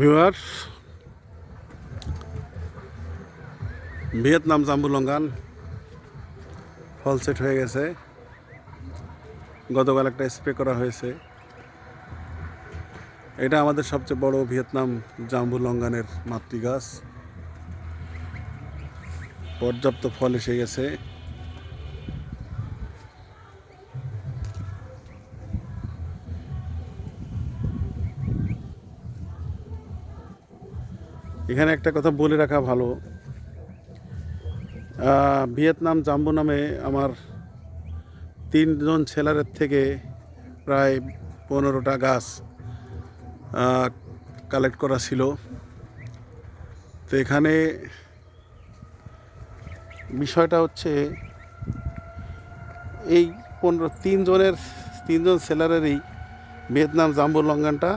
Viewers, Vietnam জাম্বুলঙ্গান ফল set হয়ে গেছে। গতকাল একটা স্প্রে করা হয়েছে। এটা আমাদের সবচেয়ে বড় ভিয়েতনাম জাম্বুলঙ্গানের মাতৃগাছ। পর্যাপ্ত ফল এসে গেছে। এখানে একটা কথা বলে রাখা ভালো, ভিয়েতনাম জাম্বু নামে আমার 3জন সেলারের থেকে প্রায় 15টা গাছ কালেক্ট করা ছিল। তো এখানে বিষয়টা হচ্ছে এই 3জন সেলারেরই ভিয়েতনাম জাম্বুলঙ্গানটা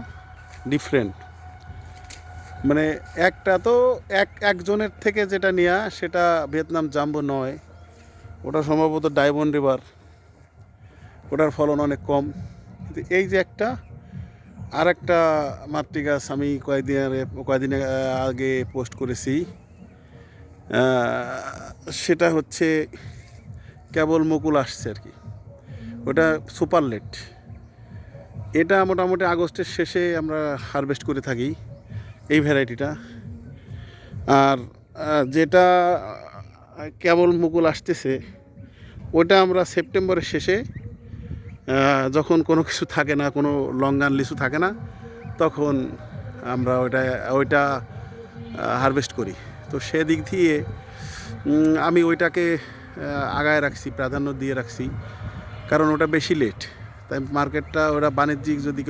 ডিফারেন্ট। মানে একটা তো একজনের থেকে যেটা নেওয়া সেটা ভিয়েতনাম জাম্বো নয়, ওটা সম্ভবত ডায়মন্ড রিভার, ওটার ফলন অনেক কম। কিন্তু এই যে আর একটা মাতৃগাছ আমি কয়েকদিন আগে পোস্ট করেছি, সেটা হচ্ছে কেবল মুকুল আসছে আর কি, ওটা সুপার লেট। এটা মোটামুটি আগস্টের শেষে আমরা হারভেস্ট করে থাকি এই ভ্যারাইটিটা। আর যেটা কেবল মুকুল আসতেছে ওটা আমরা সেপ্টেম্বরের শেষে, যখন কোনো কিছু থাকে না, কোনো লঙ্গান লিচু থাকে না, তখন আমরা ওইটা হারভেস্ট করি। তো সেদিক দিয়ে আমি ওইটাকে আগায় রাখছি, প্রাধান্য দিয়ে রাখছি, কারণ ওটা বেশি লেট। তাই মার্কেটটা ওটা বাণিজ্যিক যদি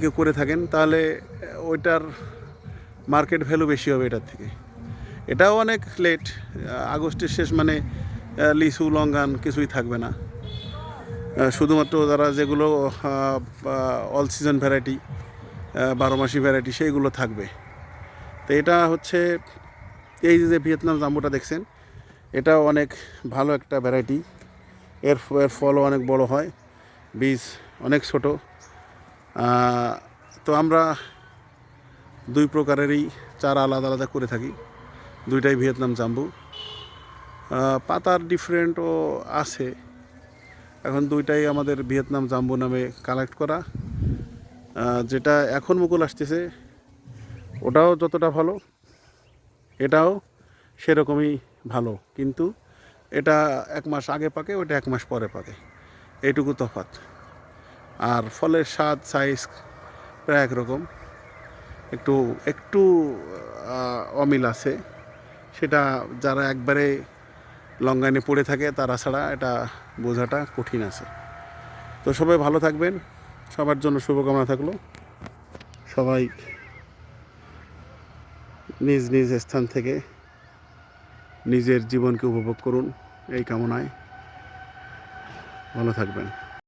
কেউ করে থাকেন, তাহলে ওইটার মার্কেট ভ্যালু বেশি হবে এটার থেকে। এটাও অনেক লেট, আগস্টের শেষ মানে লিচু লঙ্গান কিছুই থাকবে না। শুধুমাত্র যারা যেগুলো অল সিজন ভ্যারাইটি, 12 মাসি ভ্যারাইটি, সেইগুলো থাকবে। তো এটা হচ্ছে এই যে ভিয়েতনাম জাম্বুটা দেখছেন, এটাও অনেক ভালো একটা ভ্যারাইটি। এর ফলও অনেক বড় হয়, বীজ অনেক ছোট। তো আমরা 2 প্রকারেরই চারা আলাদা আলাদা করে থাকি, দুইটাই ভিয়েতনাম জাম্বু। পাতার ডিফারেন্টও আছে। এখন দুইটাই আমাদের ভিয়েতনাম জাম্বু নামে কালেক্ট করা। যেটা এখন মুকুল আসতেছে ওটাও যতটা ভালো, এটাও সেরকমই ভালো, কিন্তু এটা 1 মাস আগে পাকে, ওটা 1 মাস পরে পাকে, এইটুকু তফাৎ। আর ফলের স্বাদ সাইজ প্রায় একরকম, একটু একটু অমিল আছে। সেটা যারা একবারে লঙ্গানে পড়ে থাকে তারা ছাড়া এটা বোঝাটা কঠিন আছে। তো সবাই ভালো থাকবেন, সবার জন্য শুভকামনা থাকলো। সবাই নিজ নিজ স্থান থেকে নিজের জীবনকে উপভোগ করুন, এই কামনায়। ভালো থাকবেন।